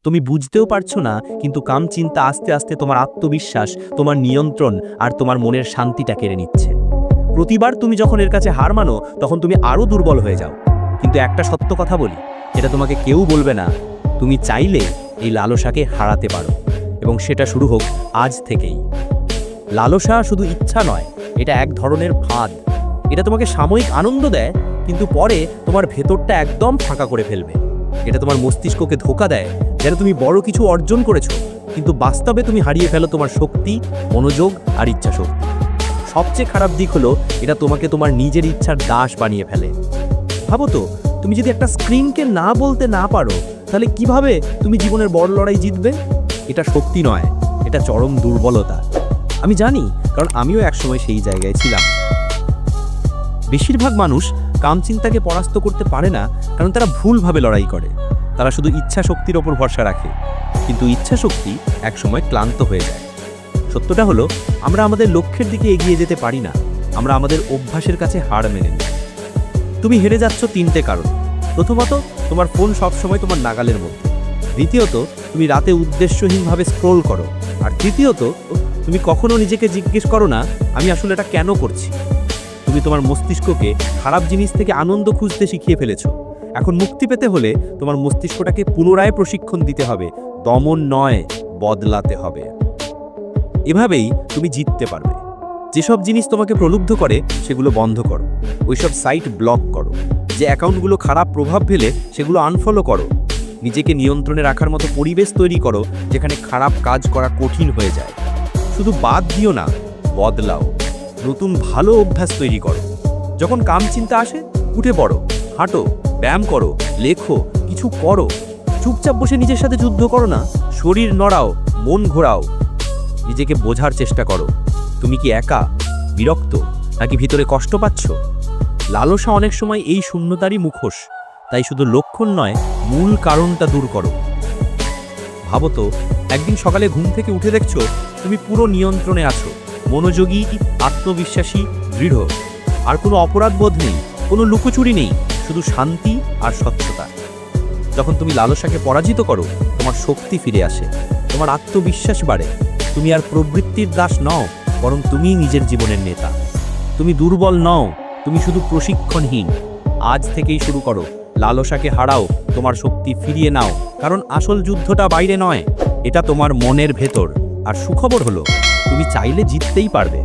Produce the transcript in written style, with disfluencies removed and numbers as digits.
তুমি বুঝতেও পারছো না, কিন্তু কাম চিন্তা আস্তে আস্তে তোমার আত্মবিশ্বাস, তোমার নিয়ন্ত্রণ আর তোমার মনের শান্তিটা কেড়ে নিচ্ছে। প্রতিবার তুমি যখন এর কাছে হার মানো, তখন তুমি আরও দুর্বল হয়ে যাও। কিন্তু একটা সত্য কথা বলি, এটা তোমাকে কেউ বলবে না। তুমি চাইলে এই লালসাকে হারাতে পারো, এবং সেটা শুরু হোক আজ থেকেই। লালসা শুধু ইচ্ছা নয়, এটা এক ধরনের ফাঁদ। এটা তোমাকে সাময়িক আনন্দ দেয়, কিন্তু পরে তোমার ভেতরটা একদম ফাঁকা করে ফেলবে। এটা তোমার মস্তিষ্ককে ধোঁকা দেয় যেন তুমি বড় কিছু অর্জন করেছো, কিন্তু বাস্তবে তুমি হারিয়ে ফেলো তোমার শক্তি, মনোযোগ আর ইচ্ছা শক্তি। সবচেয়ে খারাপ দিক হলো, এটা তোমাকে তোমার নিজের ইচ্ছার দাস বানিয়ে ফেলে। ভাবো তো, তুমি যদি একটা স্ক্রিনকে না বলতে না পারো, তাহলে কিভাবে তুমি জীবনের বড় লড়াই জিতবে? এটা শক্তি নয়, এটা চরম দুর্বলতা। আমি জানি, কারণ আমিও একসময় সেই জায়গায় ছিলাম। বেশিরভাগ মানুষ কামচিন্তাকে পরাস্ত করতে পারে না, কারণ তারা ভুলভাবে লড়াই করে। তারা শুধু ইচ্ছা শক্তির ওপর ভরসা রাখে, কিন্তু ইচ্ছা শক্তি একসময় ক্লান্ত হয়ে যায়। সত্যটা হলো, আমরা আমাদের লক্ষ্যের দিকে এগিয়ে যেতে পারি না, আমরা আমাদের অভ্যাসের কাছে হার মেনে নিই। তুমি হেরে যাচ্ছ তিনটে কারণ। প্রথমত, তোমার ফোন সবসময় তোমার নাগালের মধ্যে। দ্বিতীয়ত, তুমি রাতে উদ্দেশ্যহীনভাবে স্ক্রোল করো। আর তৃতীয়ত, তুমি কখনো নিজেকে জিজ্ঞেস করো না, আমি আসলে এটা কেন করছি। তুমি তোমার মস্তিষ্ককে খারাপ জিনিস থেকে আনন্দ খুঁজতে শিখিয়ে ফেলেছো। এখন মুক্তি পেতে হলে তোমার মস্তিষ্কটাকে পুনরায় প্রশিক্ষণ দিতে হবে, দমন নয়, বদলাতে হবে। এভাবেই তুমি জিততে পারবে। যেসব জিনিস তোমাকে প্রলুব্ধ করে সেগুলো বন্ধ করো, ওইসব সাইট ব্লক করো। যে অ্যাকাউন্টগুলো খারাপ প্রভাব ফেলে সেগুলো আনফলো করো। নিজেকে নিয়ন্ত্রণে রাখার মতো পরিবেশ তৈরি করো, যেখানে খারাপ কাজ করা কঠিন হয়ে যায়। শুধু বাদ দিও না, বদলাও। নতুন ভালো অভ্যাস তৈরি করো। যখন কাম চিন্তা আসে, উঠে পড়ো, হাঁটো, ব্যায়াম করো, লেখো, কিছু করো। চুপচাপ বসে নিজের সাথে যুদ্ধ করো না, শরীর নড়াও, মন ঘোরাও। নিজেকে বোঝার চেষ্টা করো, তুমি কি একা, বিরক্ত, নাকি ভিতরে কষ্ট পাচ্ছ? লালসা অনেক সময় এই শূন্যতারই মুখোশ। তাই শুধু লক্ষণ নয়, মূল কারণটা দূর করো। ভাবো তো, একদিন সকালে ঘুম থেকে উঠে দেখছো তুমি পুরো নিয়ন্ত্রণে আছো, মনোযোগী, আত্মবিশ্বাসী, দৃঢ়। আর কোনো অপরাধ বোধ নেই, কোনো লুকোচুরি নেই, শুধু শান্তি আর স্বচ্ছতা। যখন তুমি লালসাকে পরাজিত করো, তোমার শক্তি ফিরে আসে, তোমার আত্মবিশ্বাস বাড়ে। তুমি আর প্রবৃত্তির দাস নও, বরং তুমিই নিজের জীবনের নেতা। তুমি দুর্বল নও, তুমি শুধু প্রশিক্ষণহীন। আজ থেকেই শুরু করো, লালসাকে হারাও, তোমার শক্তি ফিরিয়ে নাও। কারণ আসল যুদ্ধটা বাইরে নয়, এটা তোমার মনের ভেতর। আর সুখবর হলো, তুমি চাইলে জিততেই পারবে।